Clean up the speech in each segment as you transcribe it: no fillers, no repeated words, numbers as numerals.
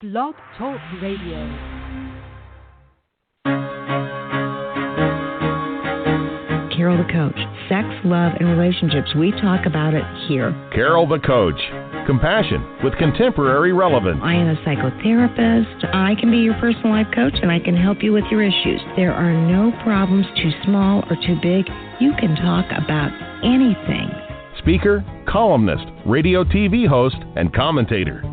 Blog Talk Radio. Carol the Coach. Sex, love, and relationships. We talk about it here. Carol the Coach. Compassion with contemporary relevance. I am a psychotherapist. I can be your personal life coach, and I can help you with your issues. There are no problems too small or too big. You can talk about anything. Speaker, columnist, radio TV host, and commentator.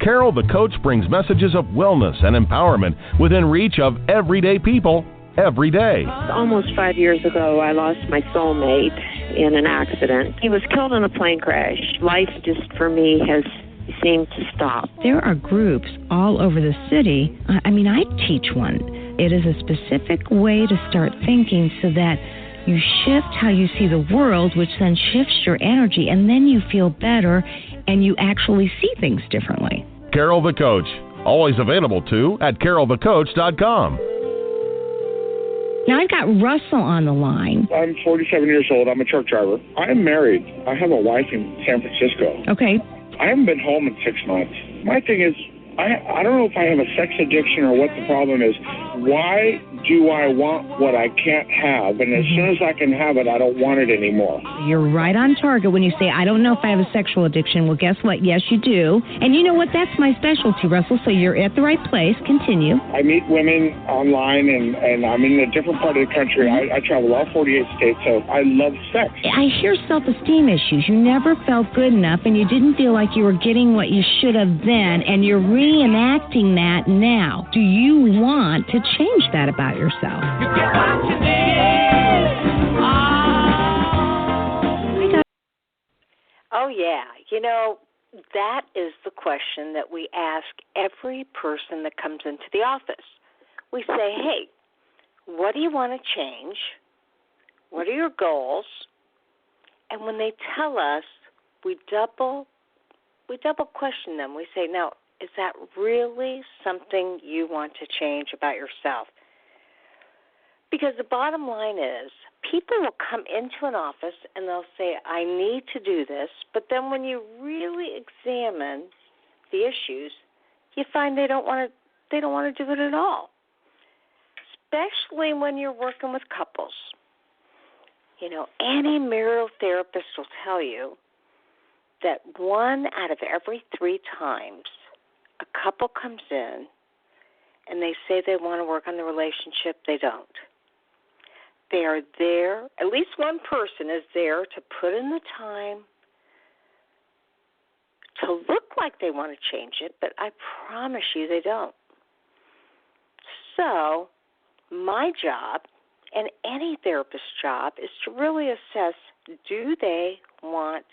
Carol the Coach brings messages of wellness and empowerment within reach of everyday people every day. Almost 5 years ago, I lost my soulmate in an accident. He was killed in a plane crash. Life just, for me, has seemed to stop. There are groups all over the city. I teach one. It is a specific way to start thinking so that you shift how you see the world, which then shifts your energy, and then you feel better and you actually see things differently. Carol the Coach, always available too at carolthecoach.com. Now I've got Russell on the line. I'm 47 years old. I'm a truck driver. I am married. I have a wife in San Francisco. Okay. I haven't been home in 6 months. My thing is, I don't know if I have a sex addiction or what the problem is. Why do I want what I can't have? And as soon as I can have it, I don't want it anymore. You're right on target when you say, I don't know if I have a sexual addiction. Well, guess what? Yes, you do. And you know what? That's my specialty, Russell, so you're at the right place. Continue. I meet women online, and I'm in a different part of the country. I travel all 48 states, so I love sex. I hear self-esteem issues. You never felt good enough, and you didn't feel like you were getting what you should have then, and you're reenacting that now. Do you want to change that about yourself? Oh, yeah. You know, that is the question that we ask every person that comes into the office. We say, hey, what do you want to change? What are your goals? And when they tell us, we double question them. We say, now, is that really something you want to change about yourself? Because the bottom line is, people will come into an office and they'll say, I need to do this, but then when you really examine the issues, you find they don't want to do it at all. Especially when you're working with couples. You know, any marital therapist will tell you that 1 out of every 3 times a couple comes in and they say they want to work on the relationship, they don't. They are there, at least one person is there to put in the time to look like they want to change it, but I promise you they don't. So my job, and any therapist's job, is to really assess, do they want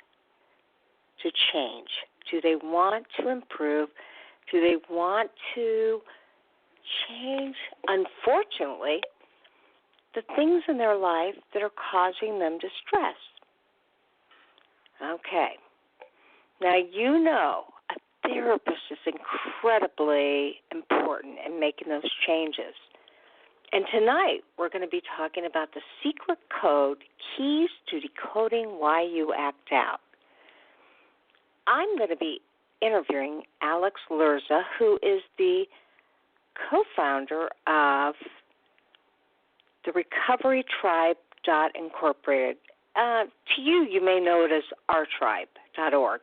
to change? Do they want to improve? Do they want to change, unfortunately, the things in their life that are causing them distress? Okay. Now, you know, a therapist is incredibly important in making those changes. And tonight, we're going to be talking about the secret code, keys to decoding why you act out. I'm going to be interviewing Alex Lerza, who is the co-founder of the rTribe Incorporated. To you, you may know it as rTribe.org.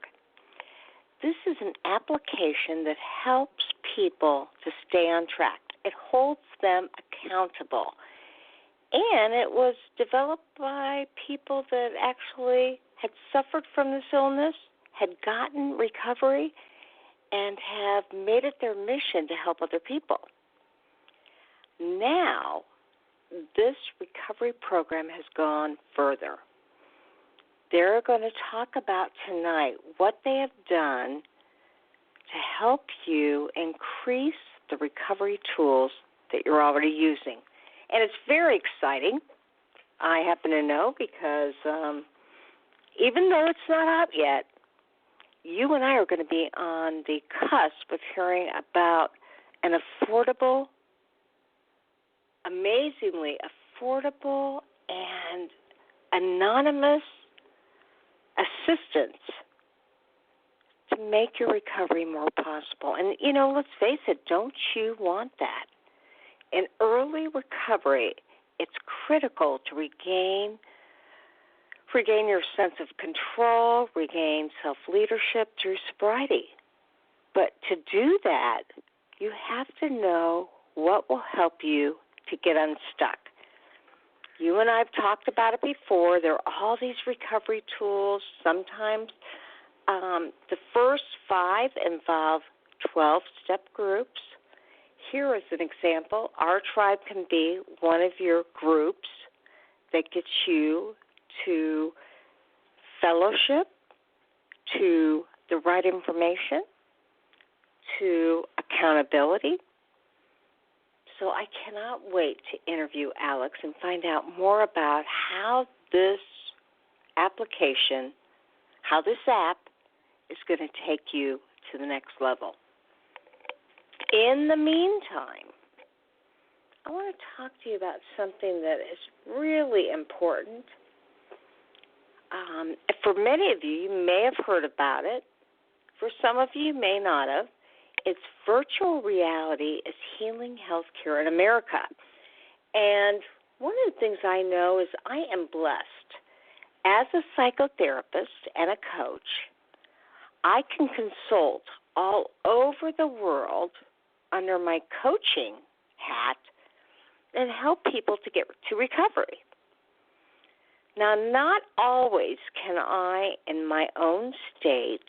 This is an application that helps people to stay on track. It holds them accountable. And it was developed by people that actually had suffered from this illness, had gotten recovery, and have made it their mission to help other people. Now, this recovery program has gone further. They're going to talk about tonight what they have done to help you increase the recovery tools that you're already using. And it's very exciting, I happen to know, because even though it's not out yet, you and I are going to be on the cusp of hearing about an affordable, amazingly affordable and anonymous assistance to to make your recovery more possible. And, let's face it, don't you want that? In early recovery, it's critical to regain your sense of control, regain self-leadership through sobriety. But to do that, you have to know what will help you to get unstuck. You and I have talked about it before. There are all these recovery tools. Sometimes the first 5 involve 12-step groups. Here is an example. rTribe can be one of your groups that gets you to fellowship, to the right information, to accountability. So I cannot wait to interview Alex and find out more about how this application, how this app is going to take you to the next level. In the meantime, I want to talk to you about something that is really important. For many of you, you may have heard about it. For some of you, you may not have. It's virtual reality is healing healthcare in America. And one of the things I know is I am blessed. As a psychotherapist and a coach, I can consult all over the world under my coaching hat and help people to get to recovery. Now, not always can I, in my own state,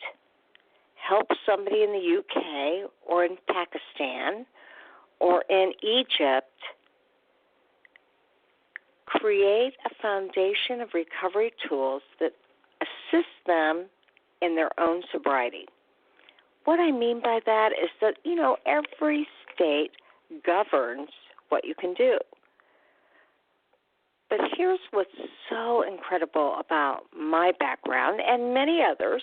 help somebody in the UK or in Pakistan or in Egypt create a foundation of recovery tools that assist them in their own sobriety. What I mean by that is that, every state governs what you can do. But here's what's so incredible about my background and many others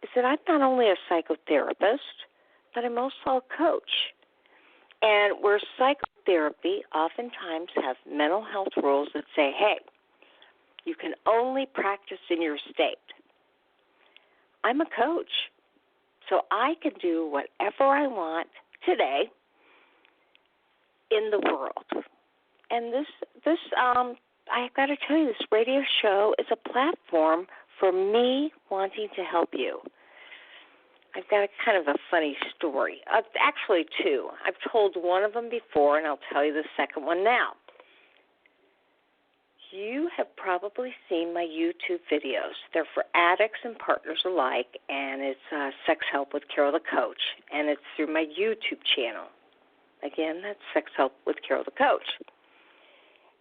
is that I'm not only a psychotherapist, but I'm also a coach. And where psychotherapy oftentimes has mental health rules that say, hey, you can only practice in your state. I'm a coach, so I can do whatever I want today in the world. And this I got to tell you, this radio show is a platform for me wanting to help you. I've got kind of a funny story. Actually, 2. I've told one of them before, and I'll tell you the second one now. You have probably seen my YouTube videos. They're for addicts and partners alike, and it's Sex Help with Carol the Coach, and it's through my YouTube channel. Again, that's Sex Help with Carol the Coach.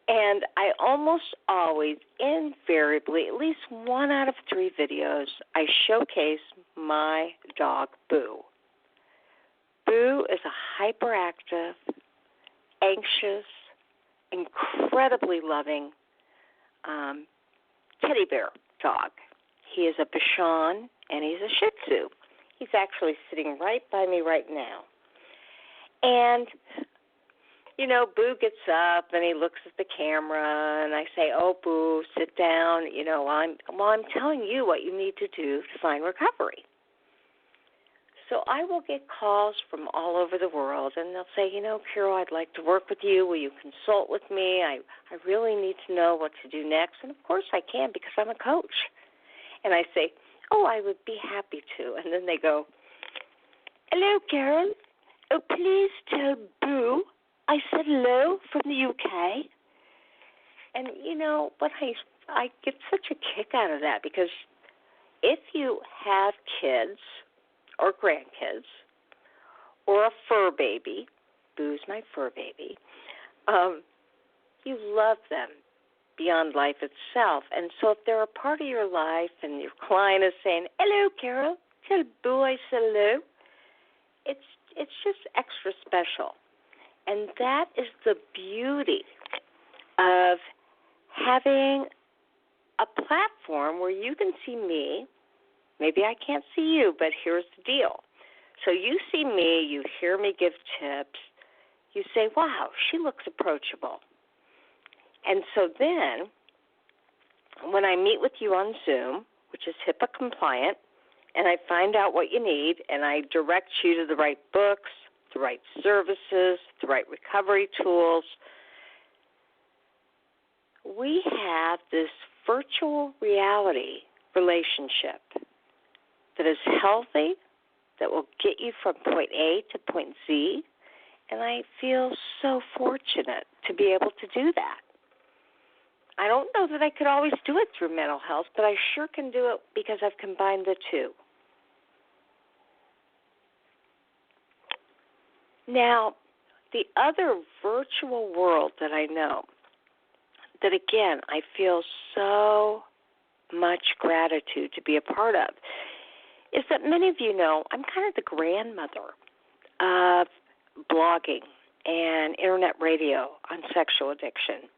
And I almost always, invariably, at least 1 out of 3 videos, I showcase my dog, Boo. Boo is a hyperactive, anxious, incredibly loving teddy bear dog. He is a Bichon, and he's a Shih Tzu. He's actually sitting right by me right now. And Boo gets up and he looks at the camera, and I say, "Oh, Boo, sit down. I'm telling you what you need to do to find recovery." So I will get calls from all over the world, and they'll say, "Carol, I'd like to work with you. Will you consult with me? I really need to know what to do next." And of course I can, because I'm a coach. And I say, "Oh, I would be happy to." And then they go, "Hello, Carol. Oh, please tell Boo I said hello from the UK." And but I get such a kick out of that, because if you have kids or grandkids or a fur baby, Boo's my fur baby, you love them beyond life itself. And so if they're a part of your life and your client is saying, "Hello, Carol, tell Boo I said hello," it's just extra special. And that is the beauty of having a platform where you can see me. Maybe I can't see you, but here's the deal. So you see me, you hear me give tips, you say, "Wow, she looks approachable." And so then when I meet with you on Zoom, which is HIPAA compliant, and I find out what you need, and I direct you to the right books, the right services, the right recovery tools. We have this virtual reality relationship that is healthy, that will get you from point A to point Z, and I feel so fortunate to be able to do that. I don't know that I could always do it through mental health, but I sure can do it because I've combined the two. Now, the other virtual world that I know, that again, I feel so much gratitude to be a part of, is that many of you know I'm kind of the grandmother of blogging and internet radio on sexual addiction.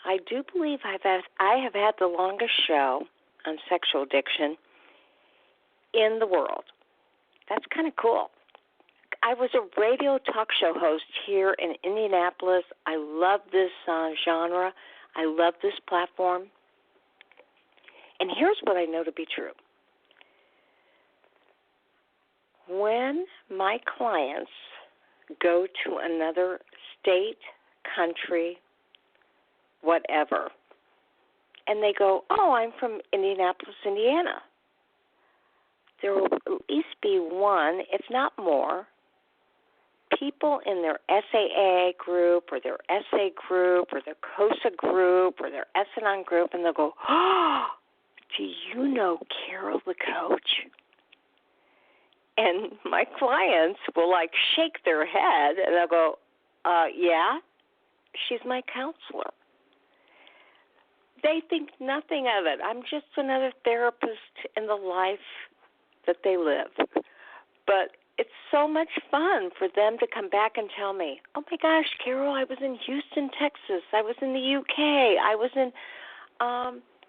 I do believe I have had the longest show on sexual addiction in the world. That's kind of cool. I was a radio talk show host here in Indianapolis. I love this genre. I love this platform. And here's what I know to be true. When my clients go to another state, country, whatever, and they go, oh, I'm from Indianapolis, Indiana, there will at least be one, if not more, people in their SAA group or their SA group or their COSA group or their S&on group, and they'll go, oh, do you know Carol the coach? And my clients will, shake their head, and they'll go, yeah, she's my counselor. They think nothing of it. I'm just another therapist in the life that they live. But it's so much fun for them to come back and tell me, oh, my gosh, Carol, I was in Houston, Texas. I was in the UK. I was in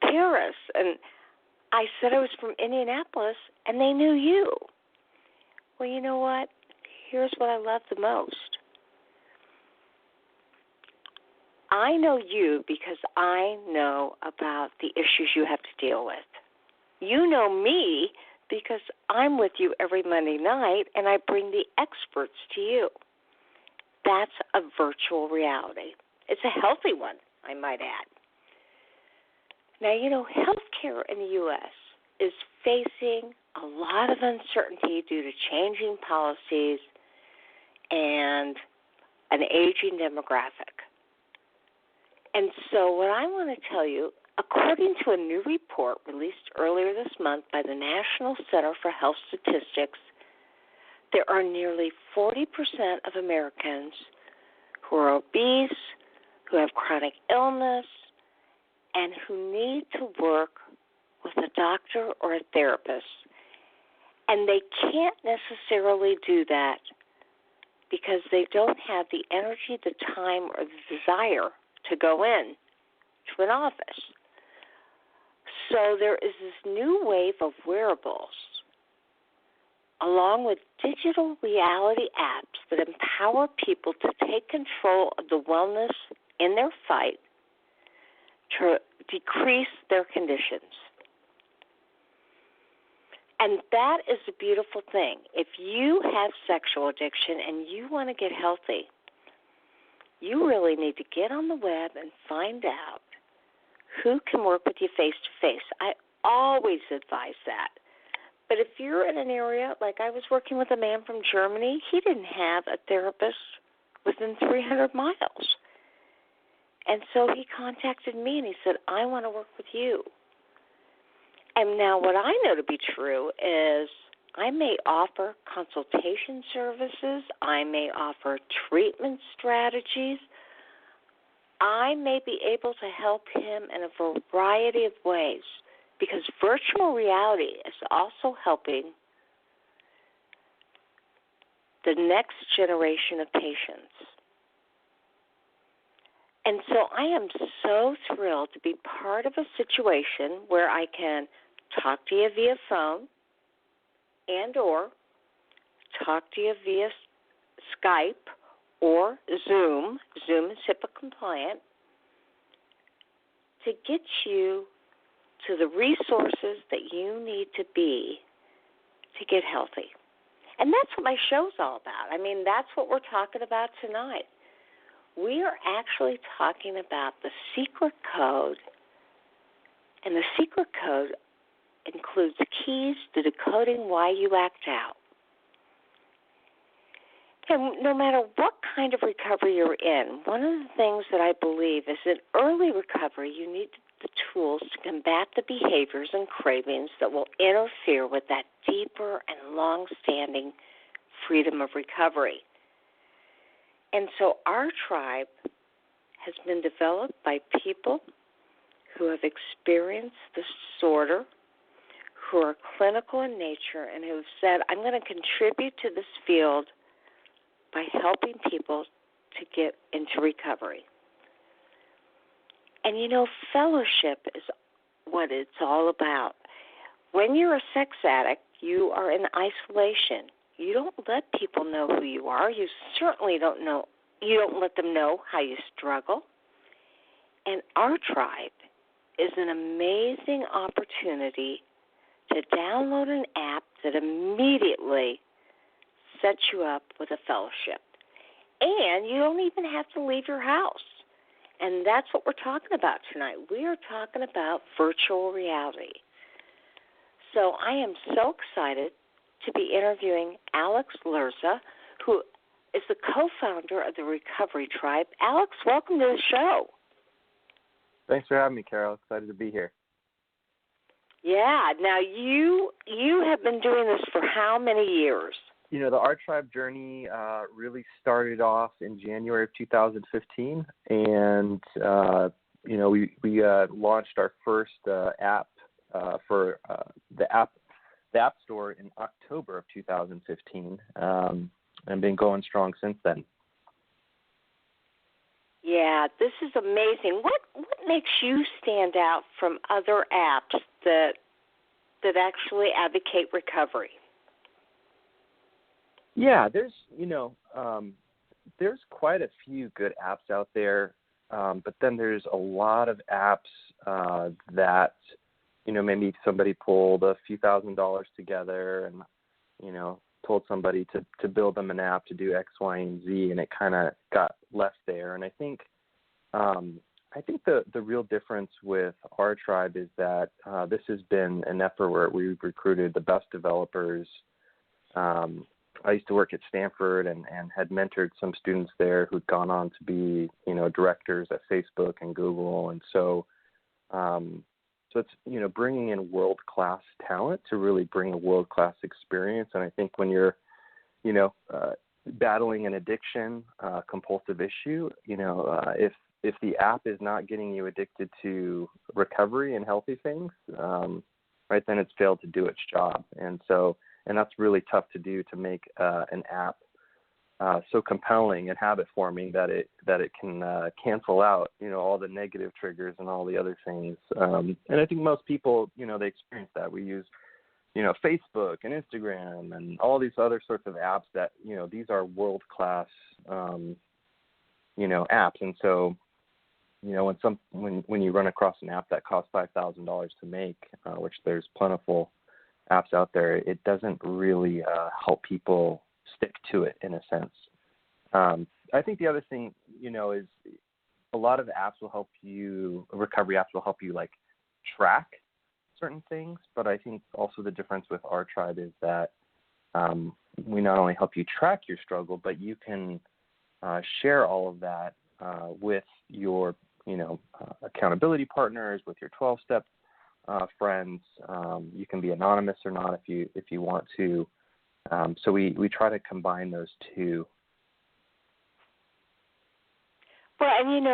Paris. And I said I was from Indianapolis, and they knew you. Well, you know what? Here's what I love the most. I know you because I know about the issues you have to deal with. You know me because I'm with you every Monday night, and I bring the experts to you. That's a virtual reality. It's a healthy one, I might add. Now, you know, healthcare in the U.S. is facing a lot of uncertainty due to changing policies and an aging demographic. And so what I want to tell you, according to a new report released earlier this month by the National Center for Health Statistics, there are nearly 40% of Americans who are obese, who have chronic illness, and who need to work with a doctor or a therapist. And they can't necessarily do that because they don't have the energy, the time, or the desire to go in to an office. So there is this new wave of wearables, along with digital reality apps that empower people to take control of the wellness in their fight to decrease their conditions. And that is a beautiful thing. If you have sexual addiction and you want to get healthy, you really need to get on the web and find out who can work with you face-to-face. I always advise that. But if you're in an area, like I was working with a man from Germany, he didn't have a therapist within 300 miles. And so he contacted me and he said, I want to work with you. And now what I know to be true is I may offer consultation services. I may offer treatment strategies. I may be able to help him in a variety of ways because virtual reality is also helping the next generation of patients. And so I am so thrilled to be part of a situation where I can talk to you via phone and or talk to you via Skype or Zoom. Zoom is HIPAA compliant, to get you to the resources that you need to be to get healthy. And that's what my show's all about. I mean, that's what we're talking about tonight. We are actually talking about the secret code, and the secret code includes keys to decoding why you act out. And no matter what kind of recovery you're in, one of the things that I believe is in early recovery, you need the tools to combat the behaviors and cravings that will interfere with that deeper and long-standing freedom of recovery. And so rTribe has been developed by people who have experienced this disorder, who are clinical in nature, and who have said, I'm going to contribute to this field by helping people to get into recovery. And, fellowship is what it's all about. When you're a sex addict, you are in isolation. You don't let people know who you are. You certainly don't let them know how you struggle. And rTribe is an amazing opportunity to download an app that immediately sets you up with a fellowship. And you don't even have to leave your house. And that's what we're talking about tonight. We are talking about virtual reality. So I am so excited to be interviewing Alex Lerza, who is the co-founder of the Recovery Tribe. Alex, welcome to the show. Thanks for having me, Carol. Excited to be here. Yeah. Now, you have been doing this for how many years? The rTribe journey really started off in January of 2015, and we launched our first app for the App Store in October of 2015, and been going strong since then. Yeah, this is amazing. What makes you stand out from other apps that actually advocate recovery? Yeah, there's quite a few good apps out there, but then there's a lot of apps that, maybe somebody pulled a few $1,000s together and, told somebody to build them an app to do X, Y, and Z, and it kind of got left there. And I think the real difference with rTribe is that this has been an effort where we've recruited the best developers. I used to work at Stanford and had mentored some students there who'd gone on to be, directors at Facebook and Google. And so it's, bringing in world-class talent to really bring a world-class experience. And I think when you're, battling an addiction, compulsive issue, if the app is not getting you addicted to recovery and healthy things, right, then it's failed to do its job. And that's really tough to do, to make an app so compelling and habit forming that it can cancel out, all the negative triggers and all the other things. And I think most people, they experience that. We use, Facebook and Instagram and all these other sorts of apps that, these are world-class, apps. And so, when you run across an app that costs $5,000 to make, which there's plentiful apps out there, it doesn't really help people stick to it in a sense. I think the other thing, is a lot of apps will help you, recovery apps will help you like track certain things, but I think also the difference with rTribe is that we not only help you track your struggle, but you can share all of that with your, accountability partners, with your 12-step friends. You can be anonymous or not if you want to. So we try to combine those two. Well, and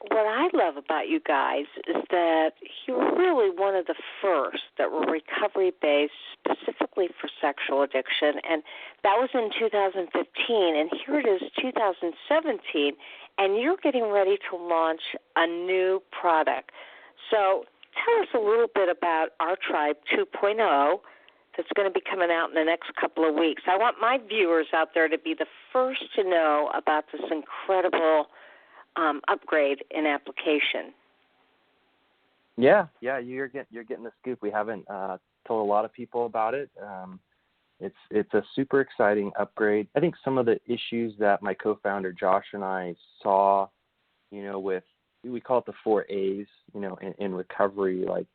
what I love about you guys is that you were really one of the first that were recovery-based specifically for sexual addiction, and that was in 2015, and here it is 2017, and you're getting ready to launch a new product. So tell us a little bit about rTribe 2.0 that's going to be coming out in the next couple of weeks. I want my viewers out there to be the first to know about this incredible upgrade in application. Yeah, you're getting the scoop. We haven't told a lot of people about it. It's a super exciting upgrade. I think some of the issues that my co-founder Josh and I saw, with, we call it the 4 A's, in recovery, like,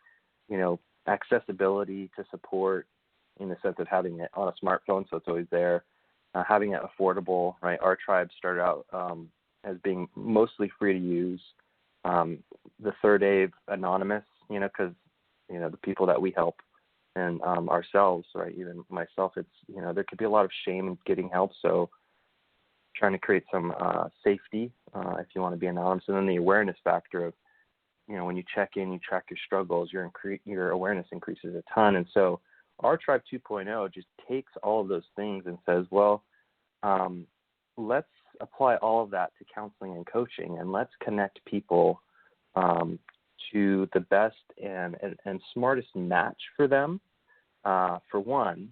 accessibility to support in the sense of having it on a smartphone, so it's always there, having it affordable, right? rTribe started out as being mostly free to use. The third A, anonymous, because, the people that we help and ourselves, right, even myself, it's, there could be a lot of shame in getting help, so trying to create some safety if you want to be anonymous, and then the awareness factor of, when you check in, you track your struggles, your awareness increases a ton. And so rTribe 2.0 just takes all of those things and says, well, let's apply all of that to counseling and coaching, and let's connect people to the best and smartest match for them, for one,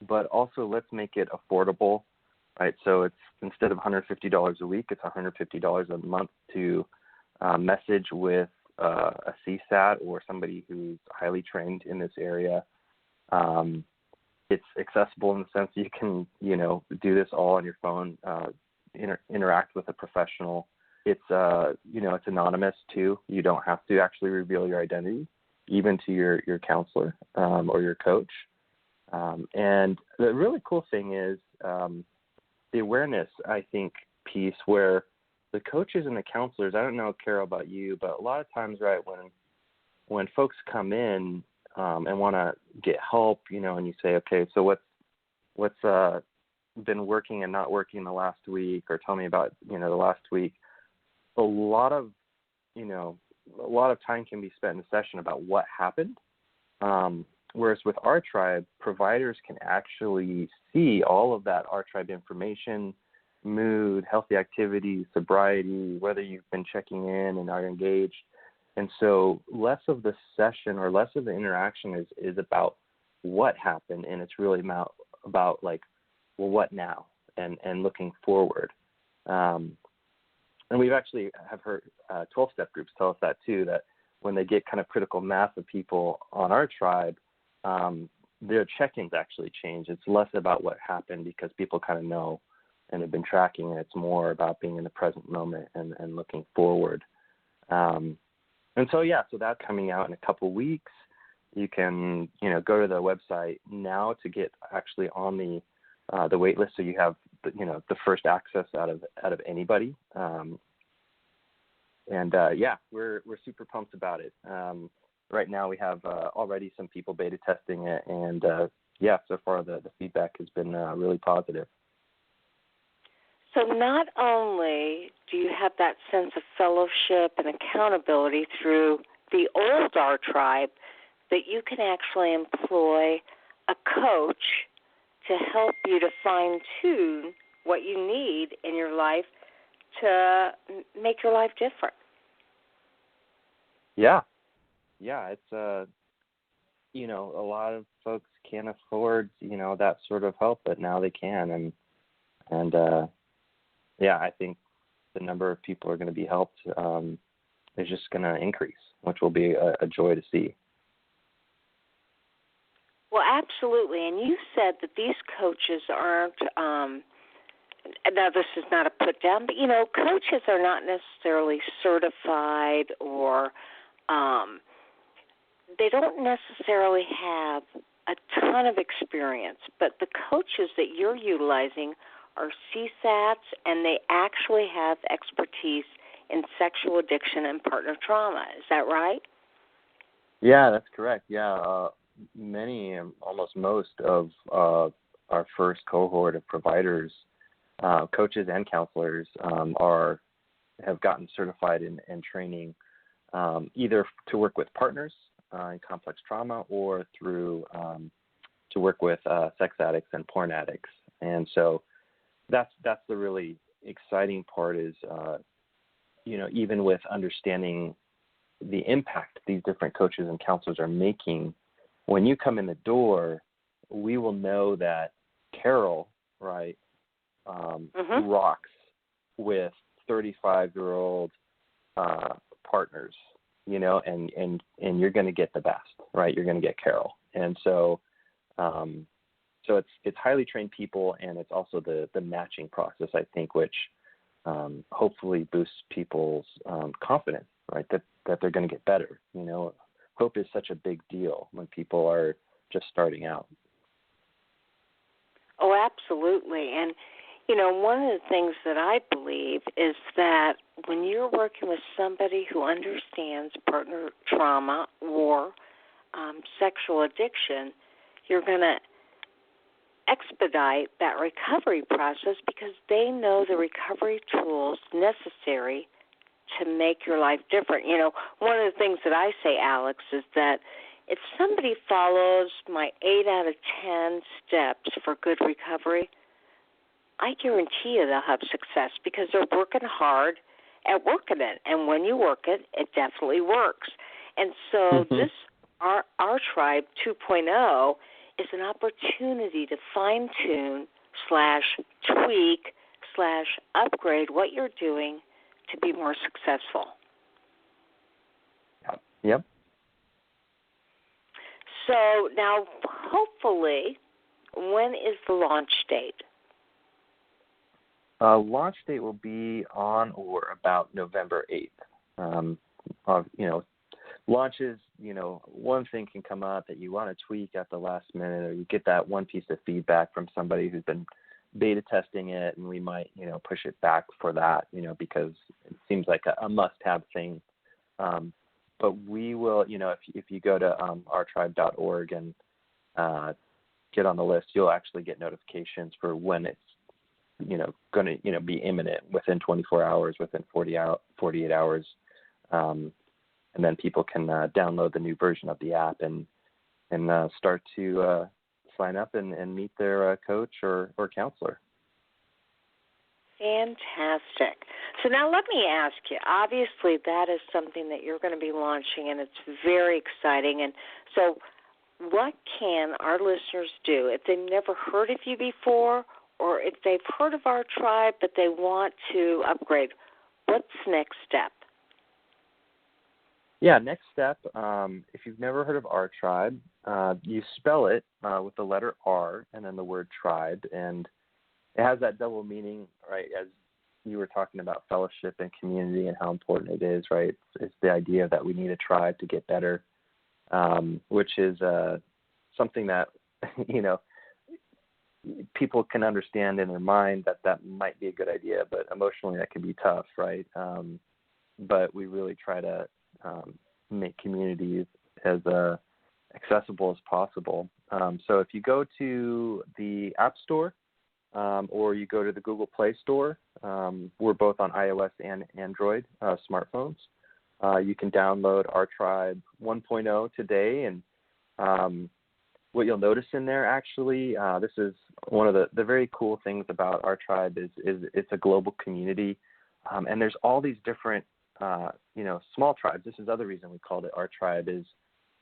but also let's make it affordable, right? So it's, instead of $150 a week, it's $150 a month to message with a CSAT or somebody who's highly trained in this area. It's accessible in the sense that you can, do this all on your phone, interact with a professional. It's, it's anonymous too. You don't have to actually reveal your identity, even to your counselor or your coach. And the really cool thing is the awareness, I think, piece where the coaches and the counselors, I don't know, Carol, about you, but a lot of times, right, when folks come in and want to get help, and you say, okay, so what's been working and not working the last week, or tell me about, the last week, a lot of time can be spent in the session about what happened. Whereas with rTribe, providers can actually see all of that rTribe information, mood, healthy activity, sobriety, whether you've been checking in and are engaged. And so less of the session or less of the interaction is about what happened, and it's really about like, well, what now, and looking forward. And we've actually have heard 12-step groups tell us that too, that when they get kind of critical mass of people on rTribe, their check-ins actually change. It's less about what happened because people kind of know and have been tracking, and it's more about being in the present moment and looking forward. And so that's coming out in a couple weeks. You can, go to the website now to get actually on the wait list, so you have, the first access out of anybody. We're super pumped about it. Right now we have already some people beta testing it, and so far the feedback has been really positive. So not only do you have that sense of fellowship and accountability through the old rTribe, that you can actually employ a coach to help you to fine-tune what you need in your life to make your life different. Yeah, it's a lot of folks can't afford, that sort of help, but now they can, and I think the number of people who are going to be helped is just going to increase, which will be a joy to see. Well, absolutely. And you said that these coaches aren't, now this is not a put down, but, coaches are not necessarily certified, or they don't necessarily have a ton of experience, but the coaches that you're utilizing are CSATs, and they actually have expertise in sexual addiction and partner trauma. Is that right? Yeah, that's correct. Yeah, many, almost most of our first cohort of providers, coaches and counselors, have gotten certified in training, either to work with partners in complex trauma, or through to work with sex addicts and porn addicts. And so that's the really exciting part is, even with understanding the impact these different coaches and counselors are making, when you come in the door, we will know that Carol, right, rocks with 35-year-old partners, and you're going to get the best, right? You're going to get Carol. And so it's highly trained people, and it's also the matching process, I think, which hopefully boosts people's confidence, right? That they're going to get better. Hope is such a big deal when people are just starting out. Oh, absolutely. And, one of the things that I believe is that when you're working with somebody who understands partner trauma or sexual addiction, you're going to expedite that recovery process because they know the recovery tools necessary to make your life different. One of the things that I say, Alex, is that if somebody follows my 8 out of 10 steps for good recovery, I guarantee you they'll have success because they're working hard at working it. And when you work it, it definitely works. And so this, our Tribe 2.0 is an opportunity to fine-tune / tweak / upgrade what you're doing to be more successful. Yep. So now, hopefully, when is the launch date? Launch date will be on or about November 8th. Launches, one thing can come up that you want to tweak at the last minute, or you get that one piece of feedback from somebody who's been beta testing it, and we might, push it back for that, because it seems like a must-have thing. But we will, if you go to rTribe.org and get on the list, you'll actually get notifications for when it's, going to, be imminent within 24 hours, within 48 hours. And then people can download the new version of the app and start to sign up and meet their coach or counselor. Fantastic. So now let me ask you, obviously that is something that you're going to be launching, and it's very exciting. And so what can our listeners do if they've never heard of you before, or if they've heard of our tribe but they want to upgrade? What's the next step? Yeah, next step, if you've never heard of our tribe, you spell it with the letter R and then the word tribe, and it has that double meaning, right, as you were talking about fellowship and community and how important it is, right? It's the idea that we need a tribe to get better, which is something that, people can understand in their mind that might be a good idea, but emotionally that can be tough, right? But we really try to make communities as accessible as possible. So if you go to the App Store or you go to the Google Play Store, we're both on iOS and Android smartphones. You can download our Tribe 1.0 today, and what you'll notice in there, actually, this is one of the very cool things about our tribe is it's a global community, and there's all these different small tribes. This is the other reason we called it our tribe is,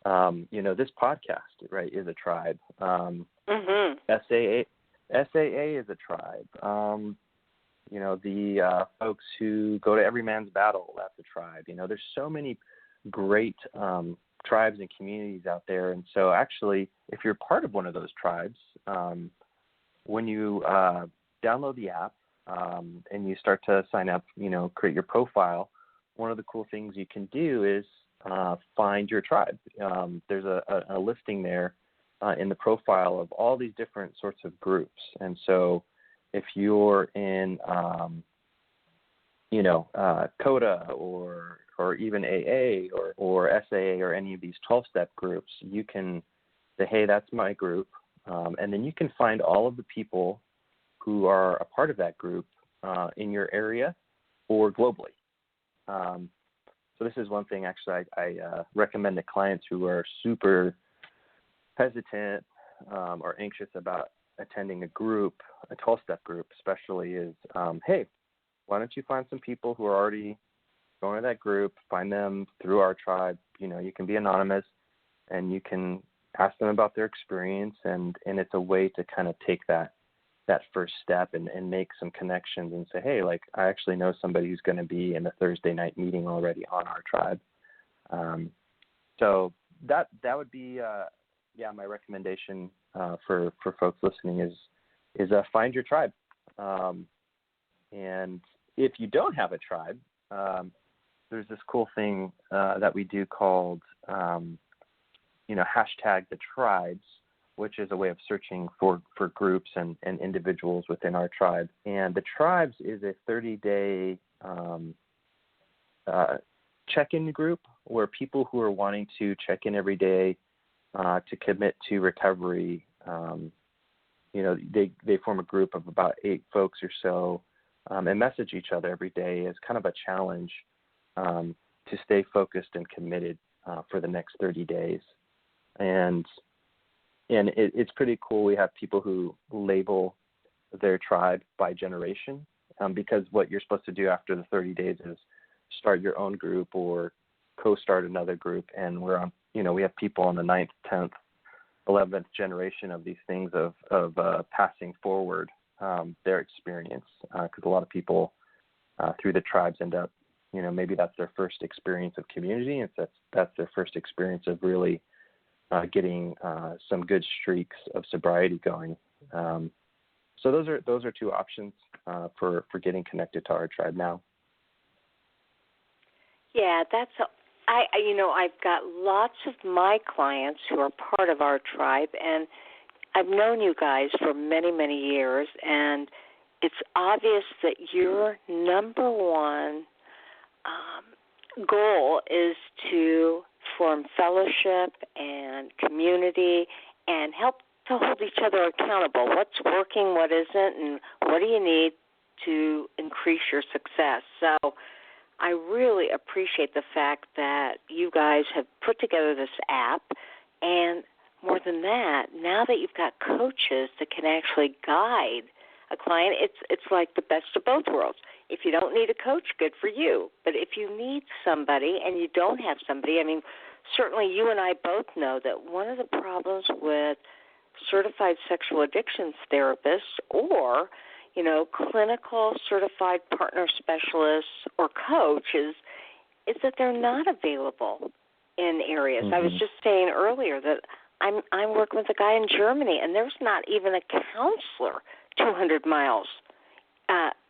this podcast, right, is a tribe. SAA is a tribe. The folks who go to Every Man's Battle, that's a tribe. There's so many great tribes and communities out there. And so actually, if you're part of one of those tribes, when you download the app and you start to sign up, create your profile, one of the cool things you can do is find your tribe. There's a listing there in the profile of all these different sorts of groups. And so if you're in, CODA or even AA or SAA or any of these 12-step groups, you can say, hey, that's my group. And then you can find all of the people who are a part of that group in your area or globally. So this is one thing actually I recommend to clients who are super hesitant or anxious about attending a group, a 12-step group especially, is, hey, why don't you find some people who are already going to that group, find them through our tribe. You can be anonymous and you can ask them about their experience, and it's a way to kind of take that first step and make some connections and say, hey, like, I actually know somebody who's going to be in the Thursday night meeting already on our tribe. So that would be my recommendation for folks listening is find your tribe. And if you don't have a tribe, there's this cool thing that we do called, hashtag the tribes, which is a way of searching for groups and individuals within our tribe. And the tribes is a 30-day check-in group where people who are wanting to check in every day to commit to recovery, they form a group of about 8 folks or so and message each other every day as kind of a challenge to stay focused and committed for the next 30 days. And it's pretty cool. We have people who label their tribe by generation because what you're supposed to do after the 30 days is start your own group or co-start another group. And we're on, we have people on the 9th, 10th, 11th generation of these things of passing forward their experience because a lot of people through the tribes end up, maybe that's their first experience of community, and that's their first experience of really getting some good streaks of sobriety going. So those are 2 options for getting connected to our tribe now. Yeah, I've got lots of my clients who are part of our tribe, and I've known you guys for many, many years, and it's obvious that your number one goal is to form fellowship and community and help to hold each other accountable. What's working, what isn't, and what do you need to increase your success? So I really appreciate the fact that you guys have put together this app, and more than that, now that you've got coaches that can actually guide a client, it's like the best of both worlds. If you don't need a coach, good for you. But if you need somebody and you don't have somebody, certainly you and I both know that one of the problems with certified sexual addictions therapists or, clinical certified partner specialists or coaches is that they're not available in areas. Mm-hmm. I was just saying earlier that I'm working with a guy in Germany, and there's not even a counselor 200 miles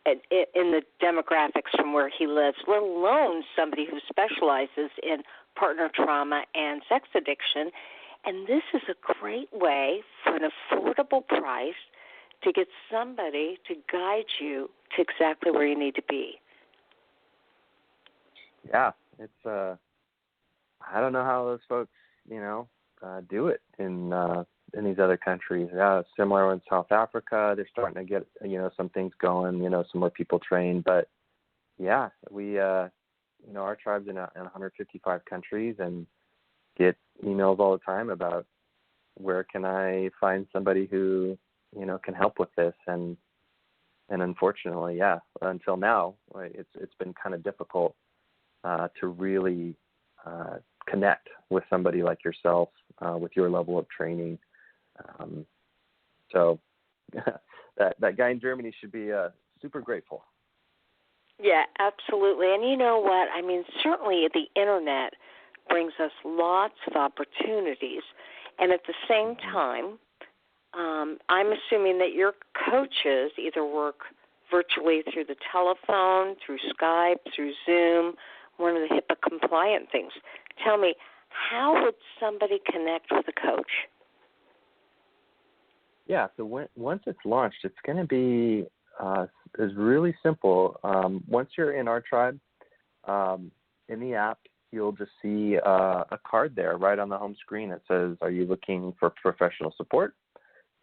in the demographics from where he lives, let alone somebody who specializes in partner trauma and sex addiction. And this is a great way for an affordable price to get somebody to guide you to exactly where you need to be. Yeah, it's I don't know how those folks, do it in these other countries. Yeah, it's similar in South Africa. They're starting to get, some things going, some more people trained. But, yeah, we, our tribe's in 155 countries and get emails all the time about where can I find somebody who, can help with this. And unfortunately, yeah, until now, it's been kind of difficult to really connect with somebody like yourself with your level of training. So that guy in Germany should be super grateful. Yeah, absolutely. And you know what? Certainly the Internet brings us lots of opportunities. And at the same time, I'm assuming that your coaches either work virtually through the telephone, through Skype, through Zoom, one of the HIPAA compliant things. Tell me, how would somebody connect with a coach? Yeah, so once it's launched, it's going to be is really simple. Once you're in our tribe, in the app, you'll just see a card there right on the home screen that says, are you looking for professional support?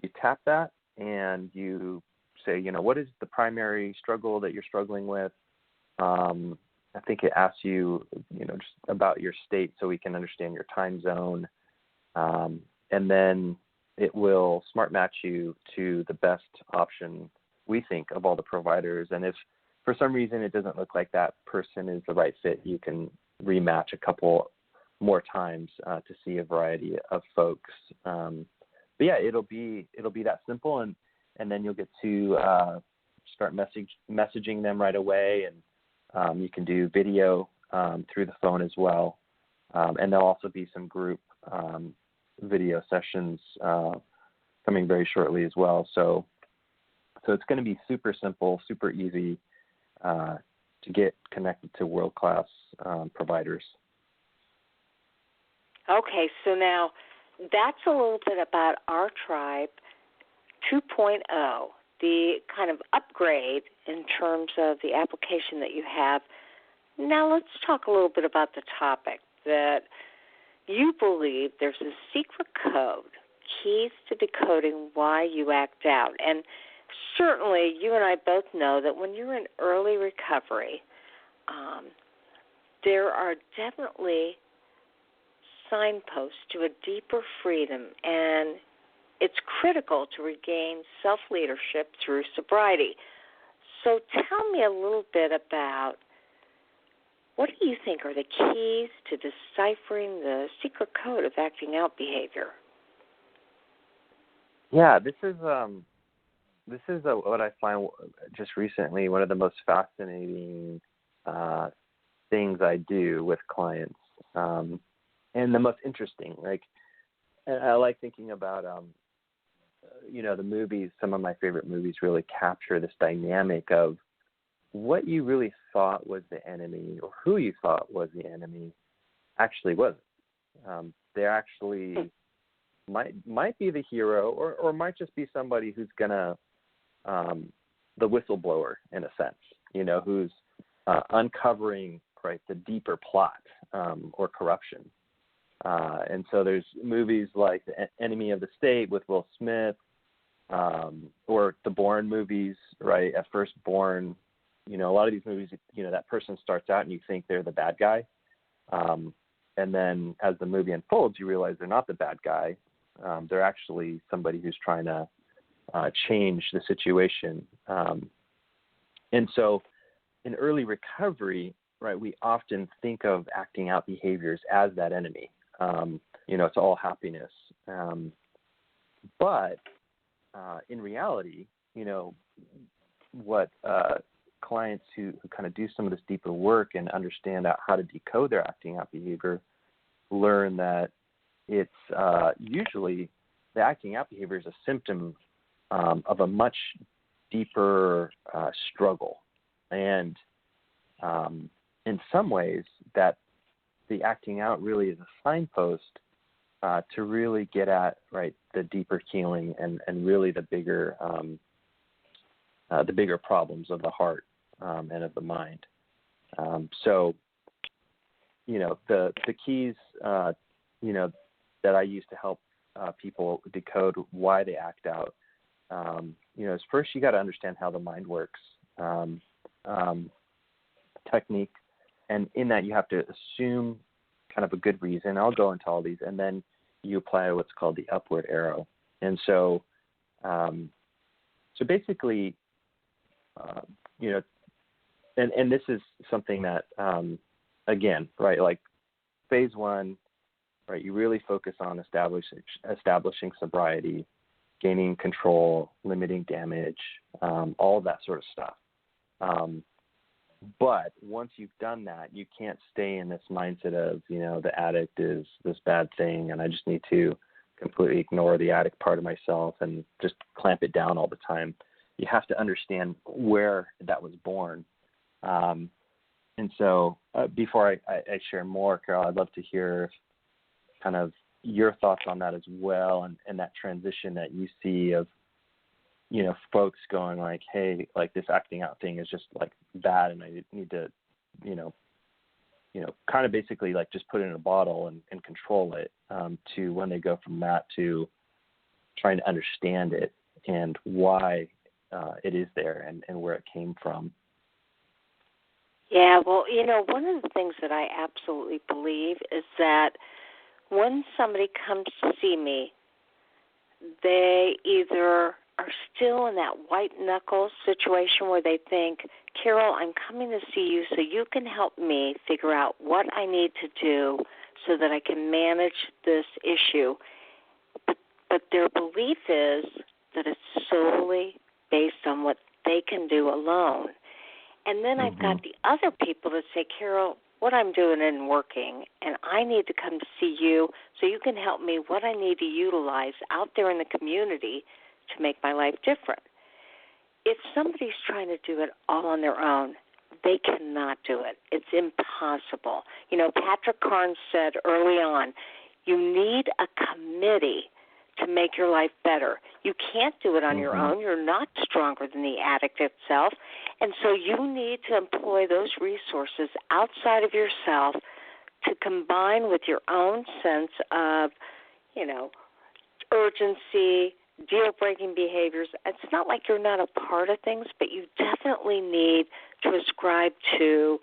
You tap that and you say, what is the primary struggle that you're struggling with? I think it asks you, just about your state so we can understand your time zone. And then it will smart match you to the best option, we think, of all the providers. And if for some reason it doesn't look like that person is the right fit, you can rematch a couple more times to see a variety of folks. But yeah, it'll be that simple, and then you'll get to start messaging them right away, and you can do video through the phone as well. And there'll also be some group video sessions coming very shortly as well. So it's going to be super simple, super easy to get connected to world-class providers. Okay, so now that's a little bit about rTribe 2.0, the kind of upgrade in terms of the application that you have. Now let's talk a little bit about the topic that you believe there's a secret code, keys to decoding why you act out. And certainly you and I both know that when you're in early recovery, there are definitely signposts to a deeper freedom, and it's critical to regain self-leadership through sobriety. So tell me a little bit about what do you think are the keys to deciphering the secret code of acting out behavior? Yeah, this is what I find just recently one of the most fascinating things I do with clients, and the most interesting. Like, I like thinking about the movies. Some of my favorite movies really capture this dynamic of what you really thought was the enemy, or who you thought was the enemy, actually wasn't. They actually might be the hero, or might just be somebody who's gonna the whistleblower in a sense, who's uncovering the deeper plot or corruption. And so there's movies like The Enemy of the State with Will Smith, or the Bourne movies, right? At first, Bourne, a lot of these movies, that person starts out and you think they're the bad guy. And then as the movie unfolds, you realize they're not the bad guy. They're actually somebody who's trying to change the situation. And so in early recovery, right, we often think of acting out behaviors as that enemy. It's all happiness. But in reality, what clients who kind of do some of this deeper work and understand how to decode their acting out behavior learn that it's usually the acting out behavior is a symptom of a much deeper struggle. And in some ways, that the acting out really is a signpost to really get at the deeper healing and really the bigger problems of the heart and of the mind. So the keys that I use to help people decode why they act out is first you got to understand how the mind works. Technique, and in that you have to assume kind of a good reason. I'll go into all these, and then you apply what's called the upward arrow. And so basically, and this is something that, again, right, like phase one, right, you really focus on establishing sobriety, gaining control, limiting damage, all of that sort of stuff. But once you've done that, you can't stay in this mindset of, the addict is this bad thing and I just need to completely ignore the addict part of myself and just clamp it down all the time. You have to understand where that was born. And so before I share more, Carol, I'd love to hear kind of your thoughts on that as well, and that transition that you see of, folks going like, hey, like this acting out thing is just like bad and I need to, kind of basically like just put it in a bottle and control it, to when they go from that to trying to understand it and why it is there and where it came from. Yeah, well, one of the things that I absolutely believe is that when somebody comes to see me, they either are still in that white knuckle situation where they think, Carol, I'm coming to see you so you can help me figure out what I need to do so that I can manage this issue. But their belief is that it's solely based on what they can do alone. And then I've got the other people that say, Carol, what I'm doing isn't working, and I need to come see you so you can help me what I need to utilize out there in the community to make my life different. If somebody's trying to do it all on their own, they cannot do it. It's impossible. You know, Patrick Carnes said early on, you need a committee to make your life better. You can't do it on your own. You're not stronger than the addict itself. And so you need to employ those resources outside of yourself to combine with your own sense of, you know, urgency, deal-breaking behaviors. It's not like you're not a part of things, but you definitely need to ascribe to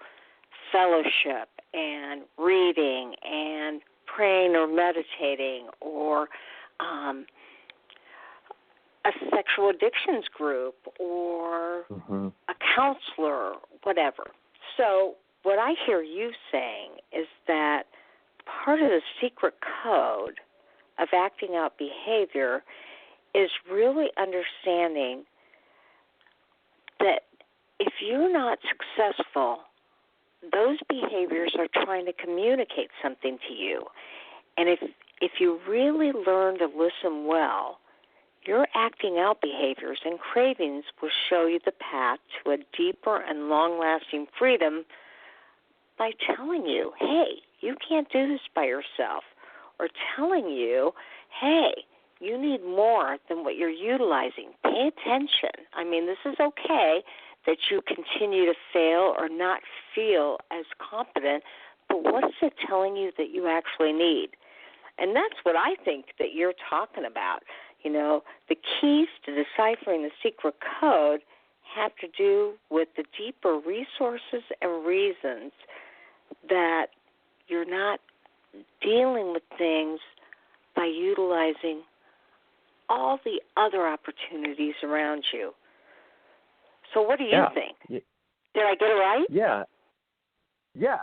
fellowship and reading and praying or meditating or a sexual addictions group or a counselor, whatever. So what I hear you saying is that part of the secret code of acting out behavior is really understanding that if you're not successful, those behaviors are trying to communicate something to you. And if you really learn to listen well, your acting out behaviors and cravings will show you the path to a deeper and long-lasting freedom by telling you, hey, you can't do this by yourself, or telling you, hey, you need more than what you're utilizing. Pay attention. I mean, this is okay that you continue to fail or not feel as competent, but what is it telling you that you actually need? And that's what I think that you're talking about. You know, the keys to deciphering the secret code have to do with the deeper resources and reasons that you're not dealing with things by utilizing all the other opportunities around you. So what do you think? Did I get it right? Yeah.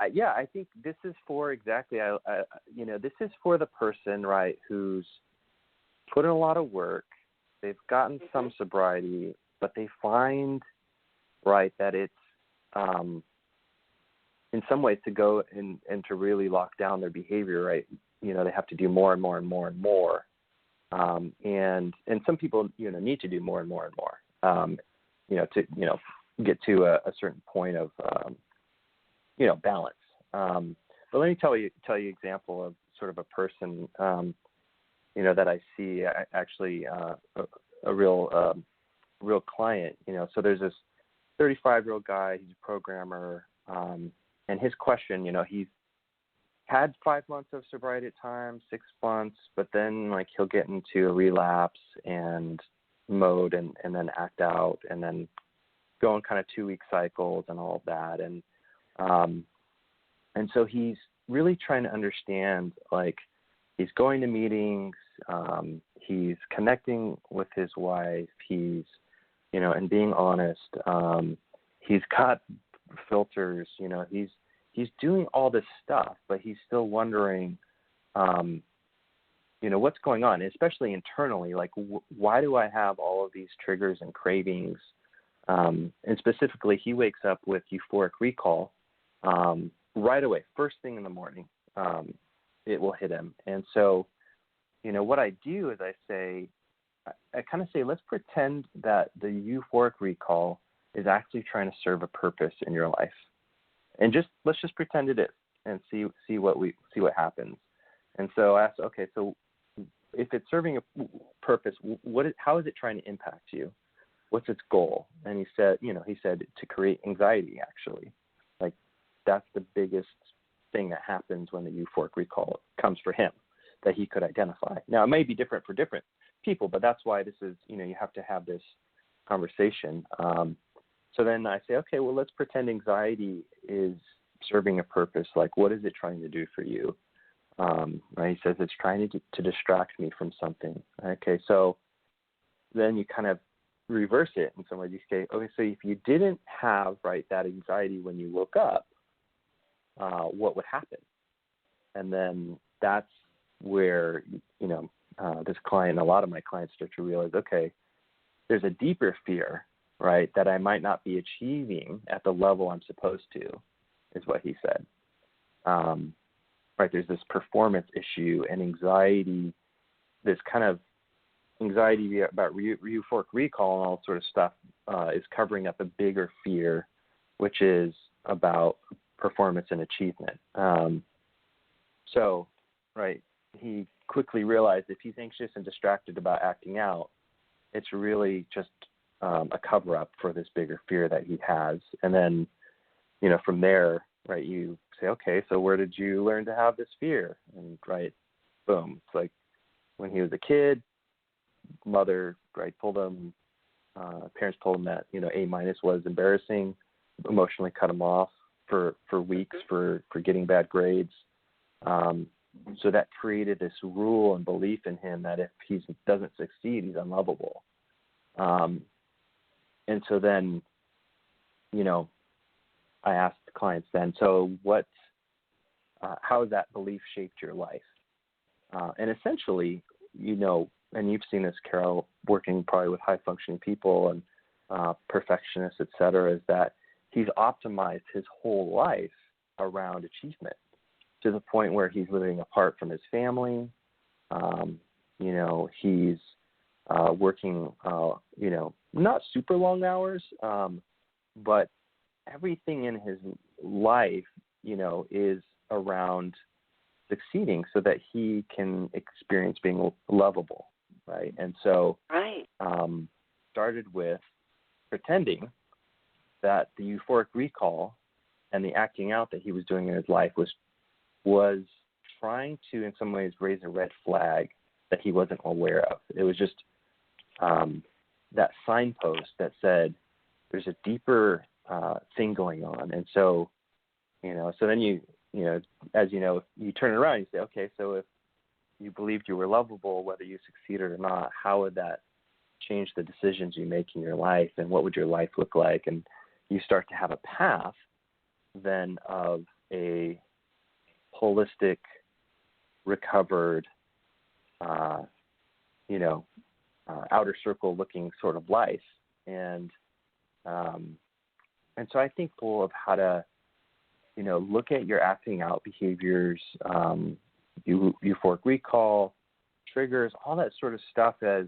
I think this is for exactly, this is for the person, right, who's put in a lot of work. They've gotten some sobriety, but they find, right, that it's in some ways to go and to really lock down their behavior, right? You know, they have to do more and more and more and more. And some people, need to do more and more and more, to, get to a certain point of, balance. But let me tell you an example of sort of a person, that I see actually a real client, so there's this 35-year-old guy, he's a programmer, and his question, he's had 5 months of sobriety at times, 6 months, but then like he'll get into a relapse and mode and then act out and then go in kind of 2-week cycles and all of that. And so he's really trying to understand, like, he's going to meetings, he's connecting with his wife, he's, and being honest, he's got filters, he's doing all this stuff, but he's still wondering, what's going on, especially internally, like, why do I have all of these triggers and cravings? And specifically, he wakes up with euphoric recall right away, first thing in the morning. It will hit him. And so, what I do is I kind of say, let's pretend that the euphoric recall is actually trying to serve a purpose in your life. And let's just pretend it is and see what happens. And so I asked, okay, so if it's serving a purpose, how is it trying to impact you? What's its goal? And he said to create anxiety, actually. Like, that's the biggest thing that happens when the euphoric recall comes for him that he could identify. Now, it may be different for different people, but that's why this is, you have to have this conversation. So then I say, okay, well, let's pretend anxiety is serving a purpose. Like, what is it trying to do for you? Right? He says it's trying to distract me from something. Okay, so then you kind of reverse it in some way. You say, okay, so if you didn't have, right, that anxiety when you woke up, what would happen? And then that's where, this client, a lot of my clients start to realize, okay, there's a deeper fear, right, that I might not be achieving at the level I'm supposed to, is what he said. right, there's this performance issue and anxiety, this kind of anxiety about euphoric recall and all sort of stuff is covering up a bigger fear, which is about performance and achievement. So, right, he quickly realized if he's anxious and distracted about acting out, it's really just a cover-up for this bigger fear that he has. And then, from there, right, you say, okay, so where did you learn to have this fear? And, right, boom. It's like when he was a kid, mother, right, parents told him that, A- was embarrassing, emotionally cut him off for weeks for getting bad grades. So that created this rule and belief in him that if he doesn't succeed, he's unlovable. And so then, I asked the clients then, so how has that belief shaped your life? And essentially, and you've seen this, Carol, working probably with high-functioning people and perfectionists, et cetera, is that he's optimized his whole life around achievement to the point where he's living apart from his family. He's working, not super long hours, but everything in his life, is around succeeding so that he can experience being lovable, right? And so started with pretending that the euphoric recall and the acting out that he was doing in his life was trying to, in some ways, raise a red flag that he wasn't aware of. It was just that signpost that said there's a deeper thing going on. And so, so then you turn it around and you say, okay, so if you believed you were lovable, whether you succeeded or not, how would that change the decisions you make in your life, and what would your life look like? And you start to have a path then of a holistic, recovered, outer circle looking sort of life. And so I think full of how to, look at your acting out behaviors, euphoric recall, triggers, all that sort of stuff as,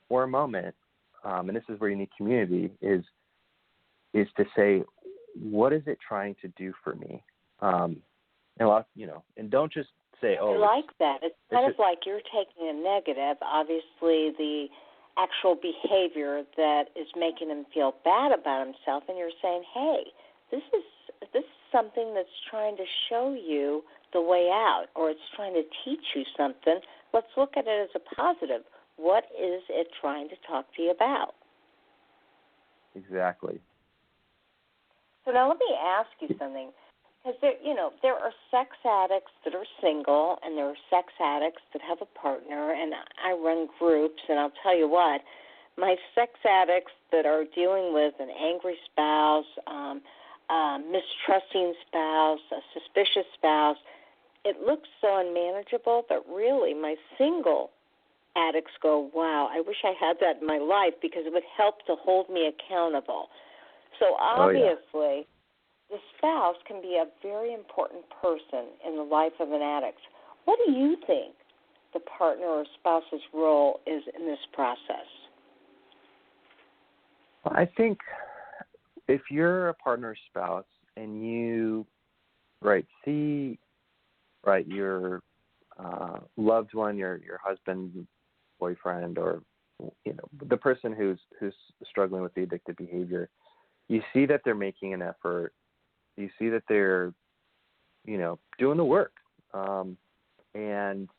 for a moment, and this is where you need community, is to say, what is it trying to do for me? And and don't just say, oh. I like that. It's kind of like you're taking a negative, obviously the actual behavior that is making him feel bad about himself, and you're saying, hey, this is something that's trying to show you the way out, or it's trying to teach you something. Let's look at it as a positive. What is it trying to talk to you about? Exactly. So now let me ask you something, because there are sex addicts that are single, and there are sex addicts that have a partner, and I run groups, and I'll tell you what, my sex addicts that are dealing with an angry spouse, mistrusting spouse, a suspicious spouse, it looks so unmanageable, but really my single addicts go, wow, I wish I had that in my life because it would help to hold me accountable. So obviously, the spouse can be a very important person in the life of an addict. What do you think the partner or spouse's role is in this process? I think if you're a partner or spouse and you, see, your loved one, your husband, boyfriend, or, the person who's struggling with the addictive behavior, you see that they're making an effort. You see that they're, doing the work. And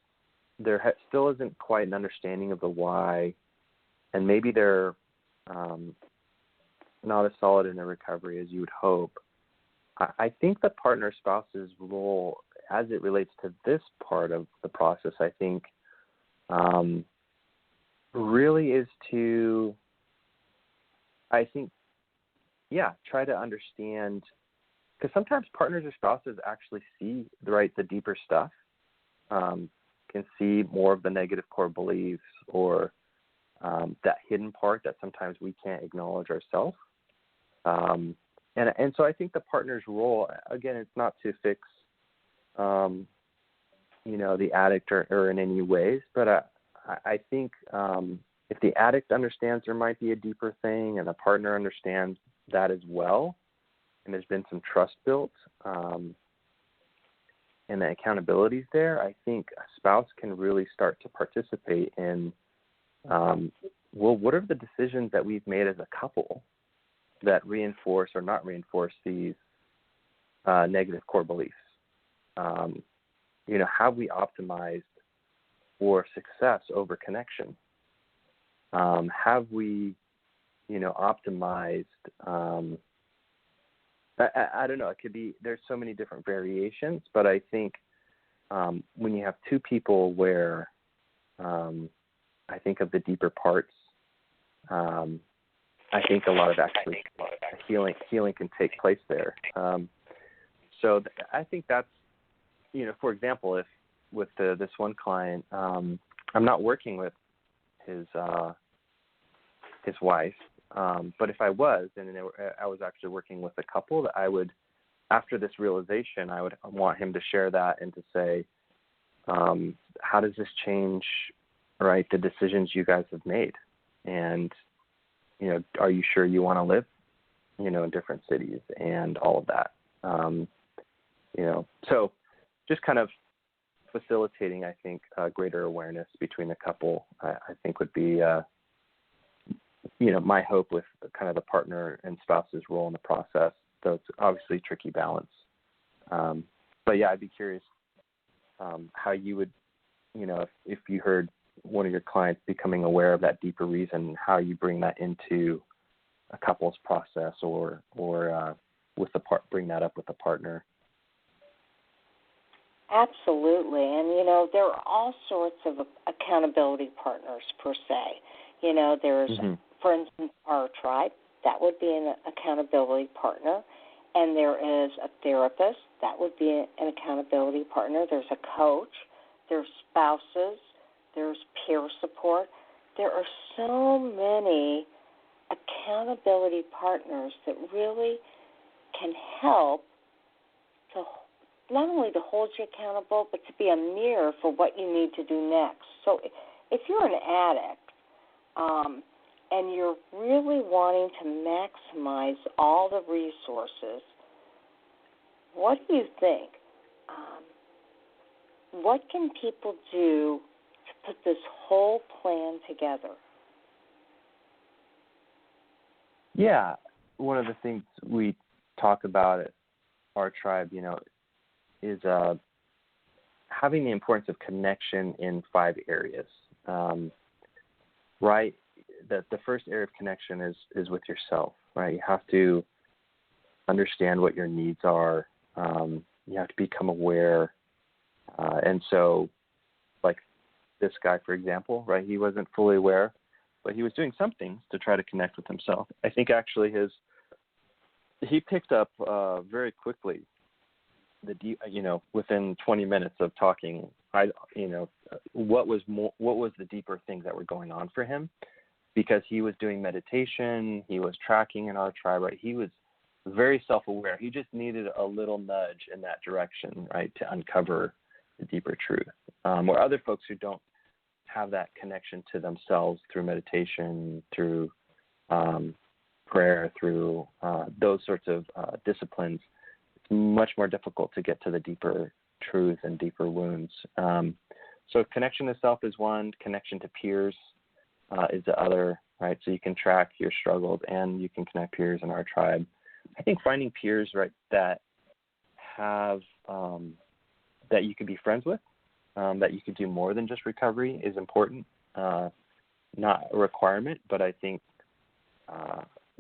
there still isn't quite an understanding of the why. And maybe they're not as solid in their recovery as you would hope. I think the partner spouse's role as it relates to this part of the process, I think, really is to, try to understand, because sometimes partners or spouses actually see the deeper stuff, can see more of the negative core beliefs or that hidden part that sometimes we can't acknowledge ourselves. And so I think the partner's role, again, it's not to fix the addict or in any ways, but I think if the addict understands there might be a deeper thing and the partner understands that as well, and there's been some trust built, and the accountability's there, I think a spouse can really start to participate in, what are the decisions that we've made as a couple that reinforce or not reinforce these negative core beliefs? Have we optimized for success over connection? Have we, optimized, I don't know, it could be, there's so many different variations, but I think when you have two people where I think of the deeper parts, I think a lot of actually healing can take place there. So I think that's, for example, if with this one client, I'm not working with his wife, but if I was, and I was actually working with a couple, that I would, after this realization, I would want him to share that and to say, how does this change, right, the decisions you guys have made? And, are you sure you want to live, in different cities and all of that? So just kind of facilitating, I think, greater awareness between the couple, I think would be, my hope with kind of the partner and spouse's role in the process. So it's obviously a tricky balance. But yeah, I'd be curious how you would, if you heard one of your clients becoming aware of that deeper reason, how you bring that into a couple's process or bring that up with a partner. Absolutely. And, there are all sorts of accountability partners per se. There's, for instance, rTribe. That would be an accountability partner. And there is a therapist. That would be an accountability partner. There's a coach. There's spouses. There's peer support. There are so many accountability partners that really can help to not only to hold you accountable, but to be a mirror for what you need to do next. So if you're an addict and you're really wanting to maximize all the resources, what do you think? What can people do to put this whole plan together? Yeah, one of the things we talk about at rTribe, is having the importance of connection in 5 areas. Right? The first area of connection is with yourself, right? You have to understand what your needs are. You have to become aware. And so, like this guy, for example, right? He wasn't fully aware, but he was doing some things to try to connect with himself. I think actually he picked up very quickly within 20 minutes of talking, what was the deeper things that were going on for him, because he was doing meditation, he was tracking in rTribe, right? He was very self-aware. He just needed a little nudge in that direction, right, to uncover the deeper truth. Or other folks who don't have that connection to themselves through meditation, through prayer, through those sorts of disciplines, it's much more difficult to get to the deeper truth and deeper wounds. So connection to self is one, connection to peers is the other, right? So you can track your struggles and you can connect peers in rTribe. I think finding peers, right, that have that you can be friends with, that you can do more than just recovery is important. Not a requirement, but I think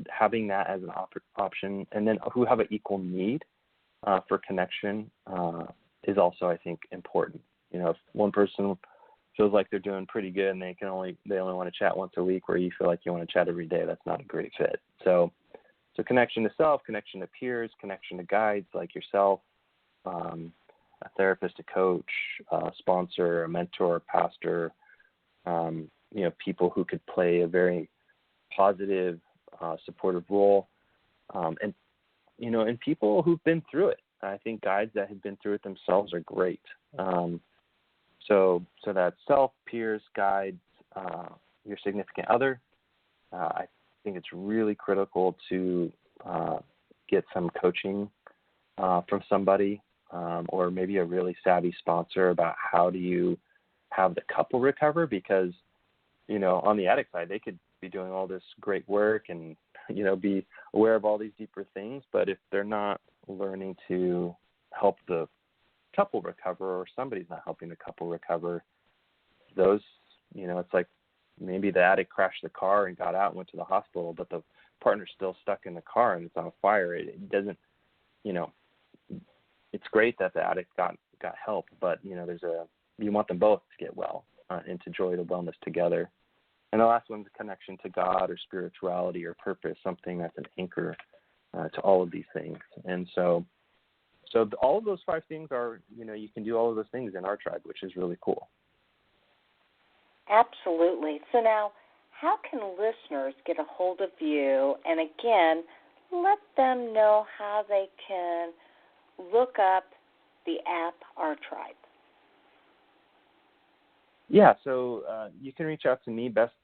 having that as an option, and then who have an equal need for connection is also, I think, important. If one person feels like they're doing pretty good and they only want to chat once a week, where you feel like you want to chat every day, that's not a great fit. So connection to self, connection to peers, connection to guides like yourself, a therapist, a coach, a sponsor, a mentor, a pastor, people who could play a very positive, supportive role, and people who've been through it, I think guides that have been through it themselves are great. So that's self, peers, guides, your significant other. I think it's really critical to get some coaching from somebody, or maybe a really savvy sponsor about how do you have the couple recover, because, on the addict side, they could be doing all this great work and, be aware of all these deeper things, but if they're not learning to help the couple recover, or somebody's not helping the couple recover, those, it's like maybe the addict crashed the car and got out and went to the hospital, but the partner's still stuck in the car and it's on fire. It doesn't, it's great that the addict got help, but you want them both to get well and to enjoy the wellness together. And the last one's a connection to God or spirituality or purpose, something that's an anchor to all of these things. And so all of those 5 things are, you can do all of those things in rTribe, which is really cool. Absolutely. So now, how can listeners get a hold of you? And again, let them know how they can look up the app rTribe. Yeah, so you can reach out to me. Best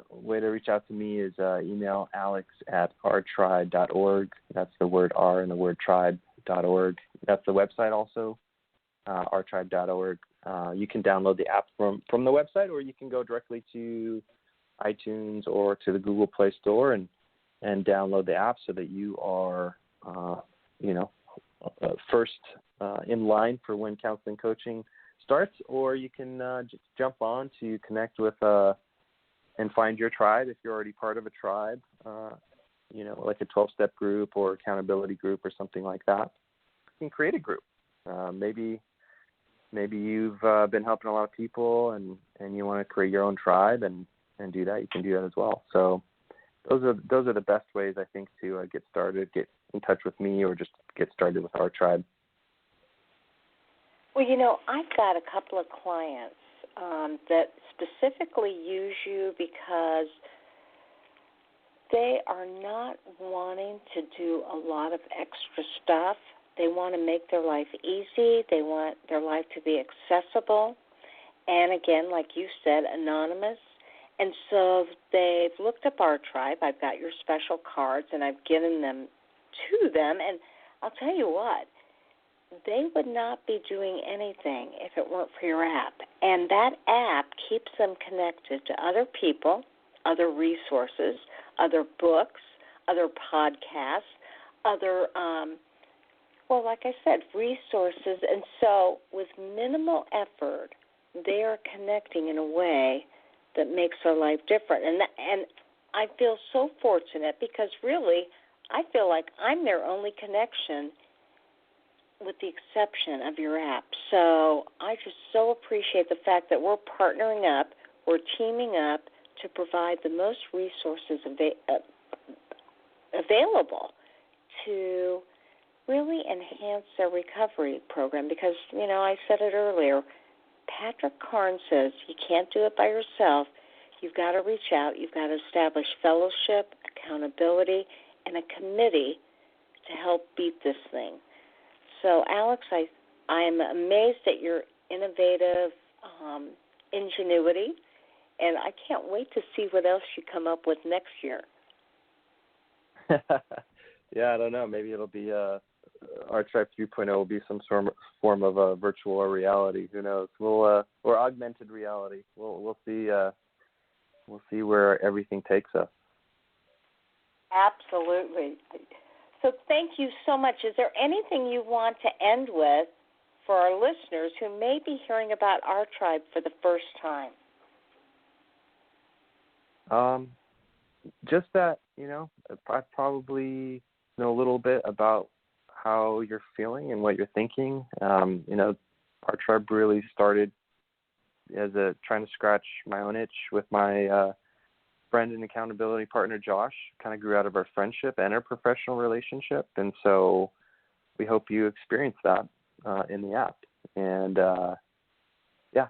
way to reach out to me is email alex@rtribe.org. That's the word R and the word tribe.org. That's the website also, rtribe.org. You can download the app from the website, or you can go directly to iTunes or to the Google Play Store and download the app so that you are, first in line for when counseling coaching starts, or you can just jump on to connect with and find your tribe if you're already part of a tribe, like a 12-step group or accountability group or something like that. You can create a group. Maybe you've been helping a lot of people and you want to create your own tribe and do that. You can do that as well. So those are the best ways, I think, to get started, get in touch with me, or just get started with rTribe. Well, I've got a couple of clients that specifically use you because they are not wanting to do a lot of extra stuff. They want to make their life easy. They want their life to be accessible. And again, like you said, anonymous. And so they've looked up rTribe. I've got your special cards, and I've given them to them. And I'll tell you what, they would not be doing anything if it weren't for your app. And that app keeps them connected to other people, other resources, other books, other podcasts, other, like I said, resources. And so with minimal effort, they are connecting in a way that makes their life different. And I feel so fortunate because really I feel like I'm their only connection, with the exception of your app. So I just so appreciate the fact that we're partnering up, we're teaming up to provide the most resources available to really enhance their recovery program. Because, I said it earlier, Patrick Carn says you can't do it by yourself. You've got to reach out. You've got to establish fellowship, accountability, and a committee to help beat this thing. So, Alex, I'm amazed at your innovative ingenuity, and I can't wait to see what else you come up with next year. Yeah, I don't know. Maybe it'll be rTribe 3.0 will be some form of virtual reality. Who knows? Or augmented reality. We'll see. We'll see where everything takes us. Absolutely. So thank you so much. Is there anything you want to end with for our listeners who may be hearing about rTribe for the first time? Just that, I probably know a little bit about how you're feeling and what you're thinking. rTribe really started as trying to scratch my own itch with my friend and accountability partner, Josh. Kind of grew out of our friendship and our professional relationship. And so we hope you experience that in the app. And,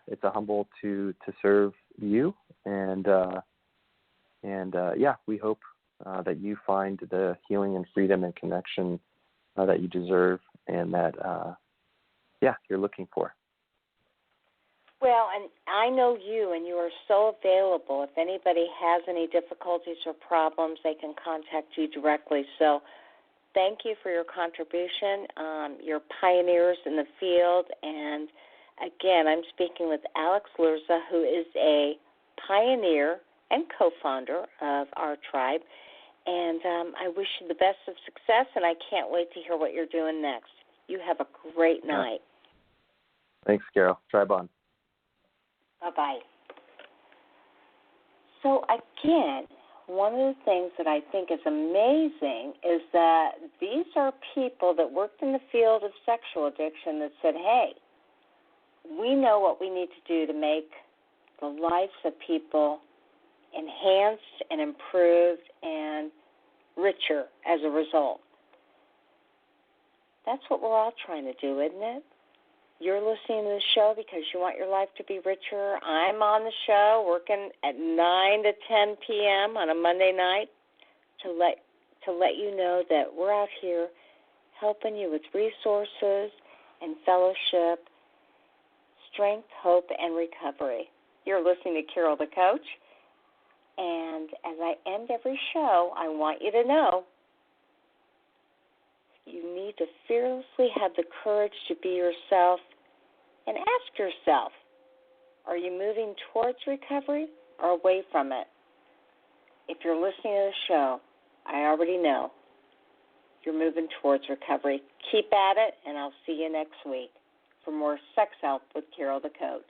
it's a humble to serve you. And we hope that you find the healing and freedom and connection that you deserve. and that you're looking for. Well, and I know you, and you are so available. If anybody has any difficulties or problems, they can contact you directly. So thank you for your contribution. You're pioneers in the field. And, again, I'm speaking with Alex Lerza, who is a pioneer and co-founder of rTribe. And I wish you the best of success, and I can't wait to hear what you're doing next. You have a great night. Thanks, Carol. Tribe on. Bye-bye. So, again, one of the things that I think is amazing is that these are people that worked in the field of sexual addiction that said, hey, we know what we need to do to make the lives of people enhanced and improved and richer as a result. That's what we're all trying to do, isn't it? You're listening to the show because you want your life to be richer. I'm on the show working at 9 to 10 p.m. on a Monday night to let you know that we're out here helping you with resources and fellowship, strength, hope, and recovery. You're listening to Carol the Coach. And as I end every show, I want you to know you need to fearlessly have the courage to be yourself and ask yourself, are you moving towards recovery or away from it? If you're listening to the show, I already know you're moving towards recovery. Keep at it, and I'll see you next week for more Sex Help with Carol the Coach.